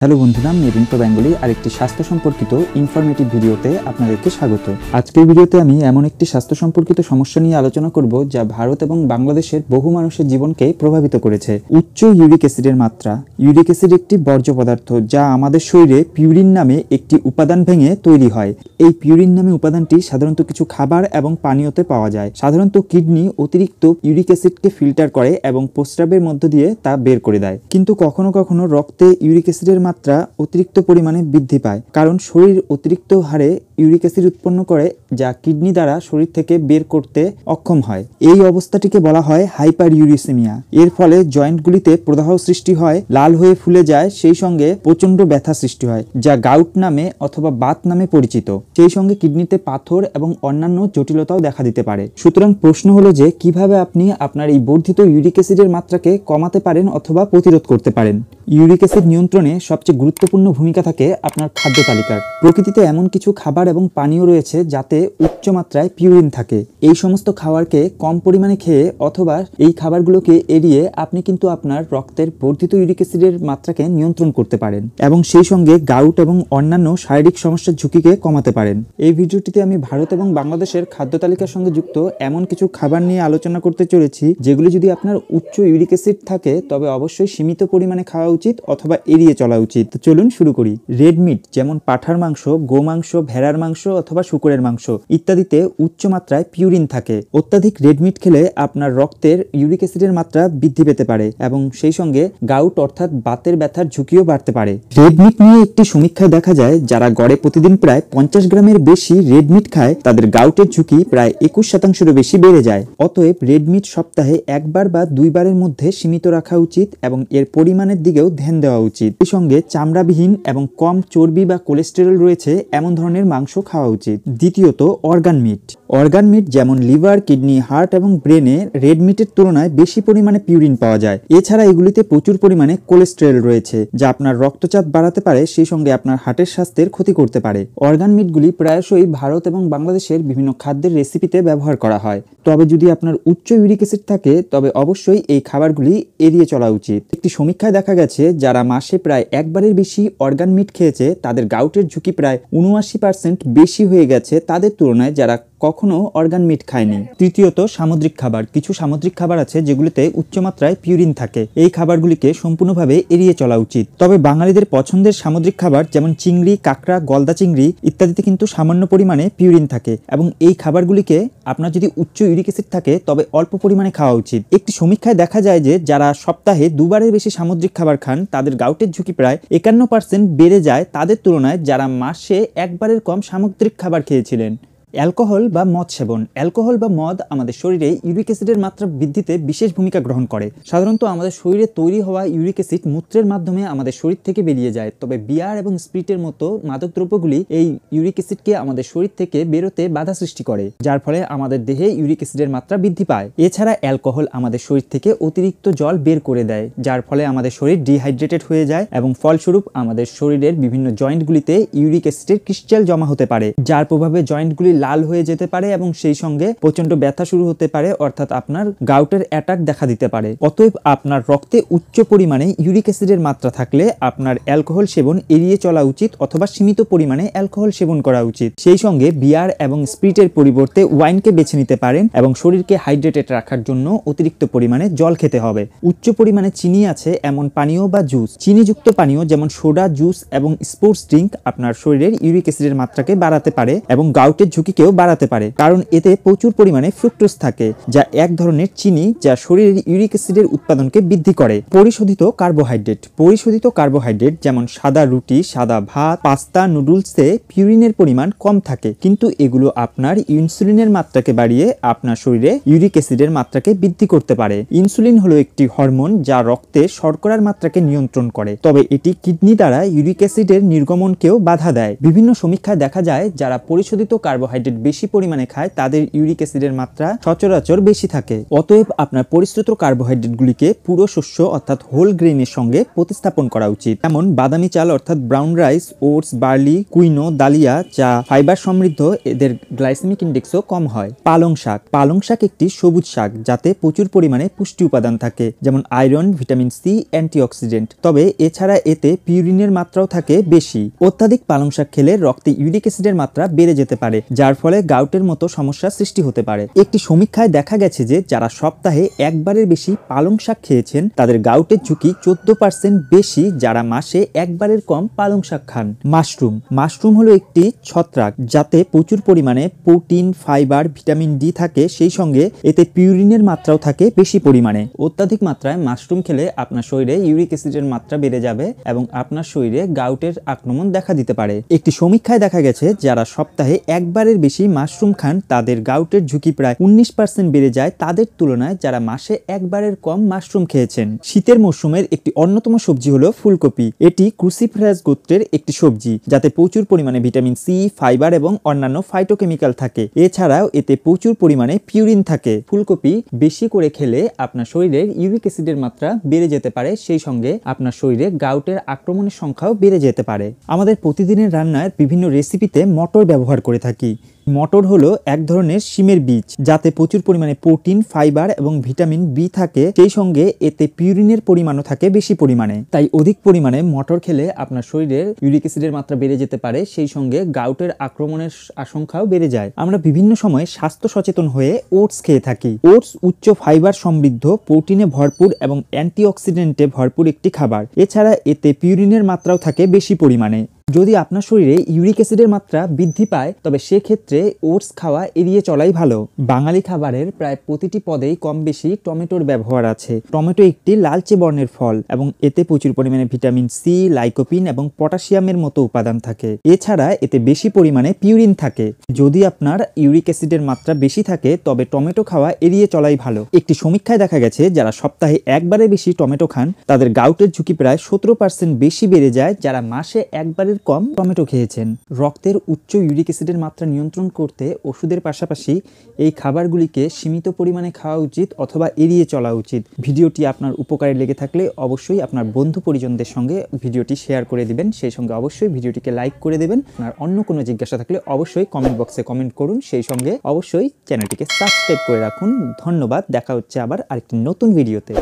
Hello বন্ধুরা, আমি Rintu Bengali আরেকটি স্বাস্থ্য সম্পর্কিত ইনফরমেটিভ ভিডিওতে আপনাদেরকে স্বাগত। আজকের ভিডিওতে আমি এমন একটি স্বাস্থ্য সম্পর্কিত সমস্যা নিয়ে আলোচনা করব যা ভারত এবং বাংলাদেশের বহু মানুষের জীবনকে প্রভাবিত করেছে। উচ্চ ইউরিক অ্যাসিডের মাত্রা। ইউরিক অ্যাসিড একটি বর্জ্য পদার্থ যা আমাদের শরীরে পিউরিন নামে একটি উপাদান ভেঙে তৈরি হয়। এই পিউরিন নামে উপাদানটি সাধারণত কিছু খাবার এবং পানীয়তে পাওয়া যায়। সাধারণত কিডনি অতিরিক্ত ইউরিক অ্যাসিডকে ফিল্টার করে এবং প্রস্রাবের মধ্য দিয়ে তা বের করে দেয়। কিন্তু কখনো কখনো রক্তে ইউরিক অ্যাসিডের মাত্রা অতিরিক্ত পরিমাণে বৃদ্ধি পায়, কারণ শরীর অতিরিক্ত হারে ইউরিক অ্যাসিড উৎপন্ন করে যা কিডনি দ্বারা শরীর থেকে বের করতে অক্ষম হয়। এই অবস্থাটিকে বলা হয় হাইপার ইউরিসেমিয়া। এর ফলে জয়েন্টগুলিতে প্রদাহ সৃষ্টি হয়, লাল হয়ে ফুলে যায়, সেই সঙ্গে প্রচন্ড ব্যথা সৃষ্টি হয় যা গাউট নামে অথবা বাত নামে পরিচিত। সেই সঙ্গে কিডনিতে পাথর এবং অন্যান্য জটিলতাও দেখা দিতে পারে। সুতরাং প্রশ্ন হলো যে কিভাবে আপনি আপনার এই বর্ধিত ইউরিক অ্যাসিডের মাত্রাকে কমাতে পারেন অথবা প্রতিরোধ করতে পারেন। ইউরিক অ্যাসিড নিয়ন্ত্রণে সবচেয়ে গুরুত্বপূর্ণ ভূমিকা থাকে আপনার খাদ্য তালিকার। প্রকৃতিতে এমন কিছু খাবার এবং পানীয় রয়েছে যাতে উচ্চ মাত্রায় পিউরিন থাকে। এই সমস্ত খাবারকে কম পরিমাণে খেয়ে অথবা এই খাবারগুলোকে এড়িয়ে আপনি কিন্তু আপনার রক্তের বর্ধিত ইউরিক অ্যাসিডের মাত্রাকে নিয়ন্ত্রণ করতে পারেন এবং সেই সঙ্গে গাউট এবং অন্যান্য শারীরিক সমস্যার ঝুঁকিকে কমাতে পারেন। এই ভিডিওটিতে আমি ভারত এবং বাংলাদেশের খাদ্য তালিকার সঙ্গে যুক্ত এমন কিছু খাবার নিয়ে আলোচনা করতে চলেছি যেগুলো যদি আপনার উচ্চ ইউরিক অ্যাসিড থাকে তবে অবশ্যই সীমিত পরিমাণে খাওয়া উচিত অথবা এড়িয়ে চলা উচিত। তো চলুন শুরু করি। রেড মিট যেমন পাঁঠার মাংস, গোমাংস, ভেড়ার মাংস অথবা শূকরের মাংস ইত্যাদিতে উচ্চ মাত্রায় পিউরিন থাকে। অত্যাধিক রেড মিট খেলে আপনার রক্তের ইউরিক অ্যাসিডের মাত্রা বৃদ্ধি পেতে পারে এবং সেই সঙ্গে গাউট অর্থাৎ বাতের ব্যথার ঝুঁকিও বাড়তে পারে। রেড মিট নিয়ে একটি সমীক্ষায় দেখা যায় যারা গড়ে প্রতিদিন প্রায় 50 গ্রামের বেশি রেড মিট খায় তাদের গাউটের ঝুঁকি প্রায় 21% বেশি বেড়ে যায়। অতএব রেড মিট সপ্তাহে একবার বা দুইবারের মধ্যে সীমিত রাখা উচিত এবং এর পরিমাণের দিকেও ধ্যান দেওয়া উচিত। এই সঙ্গে চামড়াবিহীন এবং কম চর্বি বা কোলেস্টেরল রয়েছে এমন ধরনের মাংস খাওয়া উচিত। দ্বিতীয়ত, অর্গান মিট। অর্গান মিট যেমন লিভার, কিডনি, হার্ট এবং ব্রেনে রেড মিটের তুলনায় বেশি পরিমাণে পিউরিন পাওয়া যায়। এছাড়া এগুলিতে প্রচুর পরিমাণে কোলেস্টেরল রয়েছে যা আপনার রক্তচাপ বাড়াতে পারে, সেই সঙ্গে আপনার হার্টের স্বাস্থ্যের ক্ষতি করতে পারে। অর্গান মিটগুলি প্রায়শই ভারত এবং বাংলাদেশের বিভিন্ন খাদ্যের রেসিপিতে ব্যবহার করা হয়। তবে যদি আপনার উচ্চ ইউরিক অ্যাসিড থাকে তবে অবশ্যই এই খাবারগুলি এড়িয়ে চলা উচিত। একটি সমীক্ষায় দেখা গেছে যারা মাসে প্রায় একবারের বেশি অর্গান মিট খেয়েছে তাদের গাউটের ঝুঁকি প্রায় 79% বেশি হয়ে গেছে তাদের তুলনায় যারা কখনো অর্গান মিট খায়নি। তৃতীয়ত, সামুদ্রিক খাবার। কিছু সামুদ্রিক খাবার আছে যেগুলিতে উচ্চমাত্রায় পিউরিন থাকে। এই খাবারগুলিকে সম্পূর্ণভাবে এড়িয়ে চলা উচিত। তবে বাঙালিদের পছন্দের সামুদ্রিক খাবার যেমন চিংড়ি, কাঁকড়া, গলদা চিংড়ি ইত্যাদিতে কিন্তু সামান্য পরিমাণে পিউরিন থাকে এবং এই খাবারগুলিকে আপনার যদি উচ্চ ইউরিক অ্যাসিড থাকে তবে অল্প পরিমাণে খাওয়া উচিত। একটি সমীক্ষায় দেখা যায় যে যারা সপ্তাহে দুবারের বেশি সামুদ্রিক খাবার খান তাদের গাউটের ঝুঁকি প্রায় 51% বেড়ে যায় তাদের তুলনায় যারা মাসে একবারের কম সামুদ্রিক খাবার খেয়েছিলেন। অ্যালকোহল বা মদ সেবন। অ্যালকোহল বা মদ আমাদের শরীরে ইউরিক অ্যাসিডের মাত্রা বৃদ্ধিতে বিশেষ ভূমিকা গ্রহণ করে। সাধারণত আমাদের শরীরে তৈরি হওয়া ইউরিক অ্যাসিড মূত্রের মাধ্যমে আমাদের শরীর থেকে বেরিয়ে যায়, তবে বিয়ার এবং স্পিরিটের মতো মাদক দ্রব্যগুলি এই ইউরিক অ্যাসিডকে আমাদের শরীর থেকে বেরোতে বাধা সৃষ্টি করে, যার ফলে আমাদের দেহে ইউরিক অ্যাসিডের মাত্রা বৃদ্ধি পায়। এছাড়া অ্যালকোহল আমাদের শরীর থেকে অতিরিক্ত জল বের করে দেয়, যার ফলে আমাদের শরীর ডিহাইড্রেটেড হয়ে যায় এবং ফলস্বরূপ আমাদের শরীরের বিভিন্ন জয়েন্টগুলিতে ইউরিক অ্যাসিডের ক্রিস্টাল জমা হতে পারে, যার প্রভাবে জয়েন্টগুলি লাল হয়ে যেতে পারে এবং সেই সঙ্গে প্রচন্ড ব্যথা শুরু হতে পারে, অর্থাৎ আপনার গাউটের অ্যাটাক দেখা দিতে পারে। অতএব আপনার রক্তে উচ্চ পরিমাণে ইউরিক অ্যাসিডের মাত্রা থাকলে আপনার অ্যালকোহল সেবন এড়িয়ে চলা উচিত অথবা সীমিত পরিমাণে অ্যালকোহল সেবন করা উচিত। সেই সঙ্গে বিয়ার এবং স্পিরিটের পরিবর্তে ওয়াইনকে বেছে নিতে পারেন এবং শরীরকে হাইড্রেটেড রাখার জন্য অতিরিক্ত পরিমাণে জল খেতে হবে। উচ্চ পরিমাণে চিনি আছে এমন পানীয় বা জুস। চিনিযুক্ত পানীয় যেমন সোডা, জুস এবং স্পোর্টস ড্রিঙ্ক আপনার শরীরের ইউরিক অ্যাসিডের মাত্রাকে বাড়াতে পারে এবং গাউটের ঝুঁকিকেও বাড়াতে পারে, কারণ এতে প্রচুর পরিমাণে ফ্রুক্টোজ থাকে যা এক ধরনের চিনি যা শরীরের ইউরিক অ্যাসিডের উৎপাদনকে বৃদ্ধি করে। পরিশোধিত কার্বোহাইড্রেট। পরিশোধিত কার্বোহাইড্রেট যেমন সাদা রুটি, সাদা ভাত, পাস্তা, নুডলসে পিউরিনের পরিমাণ কম থাকে, কিন্তু এগুলো আপনার ইনসুলিনের মাত্রাকে বাড়িয়ে আপনার শরীরে ইউরিক অ্যাসিডের মাত্রাকে বৃদ্ধি করতে পারে। ইনসুলিন হলো একটি হরমোন যা রক্তে শর্করার মাত্রাকে নিয়ন্ত্রণ করে, তবে এটি কিডনি দ্বারা ইউরিক অ্যাসিডের নির্গমনকেও বাধা দেয়। বিভিন্ন সমীক্ষায় দেখা যায় যারা পরিশোধিত কার্বোহাইড্রেট কার্বোহাইড্রেট বেশি পরিমাণে খায় তাদের ইউরিক অ্যাসিডের মাত্রা সচরাচর বেশি থাকে। অতএব আপনার পরিশ্রুত কার্বোহাইড্রেটগুলিকে পুরো শস্য অর্থাৎ হোল গ্রেনের সঙ্গে প্রতিস্থাপন করা উচিত। যেমন বাদামি চাল অর্থাৎ brown rice, oats, barley, quinoa, Dalia যা ফাইবার সমৃদ্ধ, এদের গ্লাইসেমিক ইন্ডেক্সও কম হয়। পালং শাক। পালং শাক একটি সবুজ শাক যাতে প্রচুর পরিমাণে পুষ্টি উপাদান থাকে, যেমন আয়রন, ভিটামিন সি, অ্যান্টিঅক্সিডেন্ট। তবে এছাড়া এতে পিউরিনের মাত্রাও থাকে বেশি। অত্যাধিক পালং শাক খেলে রক্তে ইউরিক অ্যাসিডের মাত্রা বেড়ে যেতে পারে, যার ফলে গাউটের মতো সমস্যার সৃষ্টি হতে পারে। একটি সমীক্ষায় দেখা গেছে যে যারা সপ্তাহে একবারের বেশি পালং শাক খেয়েছেন তাদের গাউটের ঝুঁকি 14% বেশি যারা মাসে একবারের কম পালং শাক খান। মাশরুম। মাশরুম হলো একটি ছত্রাক যাতে প্রচুর পরিমাণে প্রোটিন, ফাইবার, ভিটামিন ডি থাকে, সেই সঙ্গে এতে পিউরিনের মাত্রাও থাকে বেশি পরিমাণে। অত্যাধিক মাত্রায় মাশরুম খেলে আপনার শরীরে ইউরিক অ্যাসিডের মাত্রা বেড়ে যাবে এবং আপনার শরীরে গাউটের আক্রমণ দেখা দিতে পারে। একটি সমীক্ষায় দেখা গেছে যারা সপ্তাহে একবারের বেশি মাশরুম খান তাদের গাউটের ঝুঁকি প্রায় 19% বেড়ে যায় তাদের তুলনায় যারা মাসে একবারের কম মাশরুম খেয়েছেন। শীতের মৌসুমের একটি অন্যতম সবজি হলো ফুলকপি। এটি ক্রুসিফেরাস গোত্রের একটি সবজি যাতে প্রচুর পরিমাণে ভিটামিন সি, ফাইবার এবং অন্যান্য ফাইটোকেমিক্যাল থাকে। এছাড়াও এতে প্রচুর পরিমাণে পিউরিন থাকে। ফুলকপি বেশি করে খেলে আপনার শরীরের ইউরিক অ্যাসিডের মাত্রা বেড়ে যেতে পারে, সেই সঙ্গে আপনার শরীরে গাউটের আক্রমণের সংখ্যাও বেড়ে যেতে পারে। আমাদের প্রতিদিনের রান্নার বিভিন্ন রেসিপিতে মটর ব্যবহার করে থাকি। মটর হলো এক ধরনের শিমের বীজ যাতে প্রচুর পরিমাণে প্রোটিন, ফাইবার এবং ভিটামিন বি থাকে, সেই সঙ্গে এতে পিউরিনের পরিমাণও থাকে বেশি পরিমাণে। তাই অধিক পরিমাণে মটর খেলে আপনার শরীরের ইউরিক অ্যাসিডের মাত্রা বেড়ে যেতে পারে, সেই সঙ্গে গাউটের আক্রমণের আশঙ্কাও বেড়ে যায়। আমরা বিভিন্ন সময় স্বাস্থ্য সচেতন হয়ে ওটস খেয়ে থাকি। ওটস উচ্চ ফাইবার সমৃদ্ধ, প্রোটিনে ভরপুর এবং অ্যান্টিঅক্সিডেন্টে ভরপুর একটি খাবার। এছাড়া এতে পিউরিনের মাত্রাও থাকে বেশি পরিমাণে। যদি আপনার শরীরে ইউরিক অ্যাসিডের মাত্রা বৃদ্ধি পায় তবে সেক্ষেত্রে ওটস খাওয়া এড়িয়ে চলাই ভালো। বাঙালি খাবারের প্রায় প্রতিটি পদেই কম বেশি টমেটোর ব্যবহার আছে। টমেটো একটি লালচে বর্ণের ফল এবং এতে প্রচুর পরিমাণে ভিটামিন সি, লাইকোপিন এবং পটাশিয়ামের মতো উপাদান থাকে। এছাড়া এতে বেশি পরিমাণে পিউরিন থাকে। যদি আপনার ইউরিক অ্যাসিডের মাত্রা বেশি থাকে তবে টমেটো খাওয়া এড়িয়ে চলাই ভালো। একটি সমীক্ষায় দেখা গেছে যারা সপ্তাহে একবারে বেশি টমেটো খান তাদের গাউটের ঝুঁকি প্রায় 17% বেশি বেড়ে যায় যারা মাসে একবারের কম টমেটো খেয়েছেন। রক্তের উচ্চ ইউরিক অ্যাসিডের মাত্রা নিয়ন্ত্রণ করতে ওষুধের পাশাপাশি এই খাবারগুলিকে সীমিত পরিমাণে খাওয়া উচিত অথবা এড়িয়ে চলা উচিত। ভিডিওটি আপনার উপকারে লেগে থাকলে অবশ্যই আপনার বন্ধু পরিজনদের সঙ্গে ভিডিওটি শেয়ার করে দিবেন, সেই সঙ্গে অবশ্যই ভিডিওটিকে লাইক করে দেবেন। আপনার অন্য কোনো জিজ্ঞাসা থাকলে অবশ্যই কমেন্ট বক্সে কমেন্ট করুন, সেই সঙ্গে অবশ্যই চ্যানেলটিকে সাবস্ক্রাইব করে রাখুন। ধন্যবাদ। দেখা হচ্ছে আবার আরেকটি নতুন ভিডিওতে।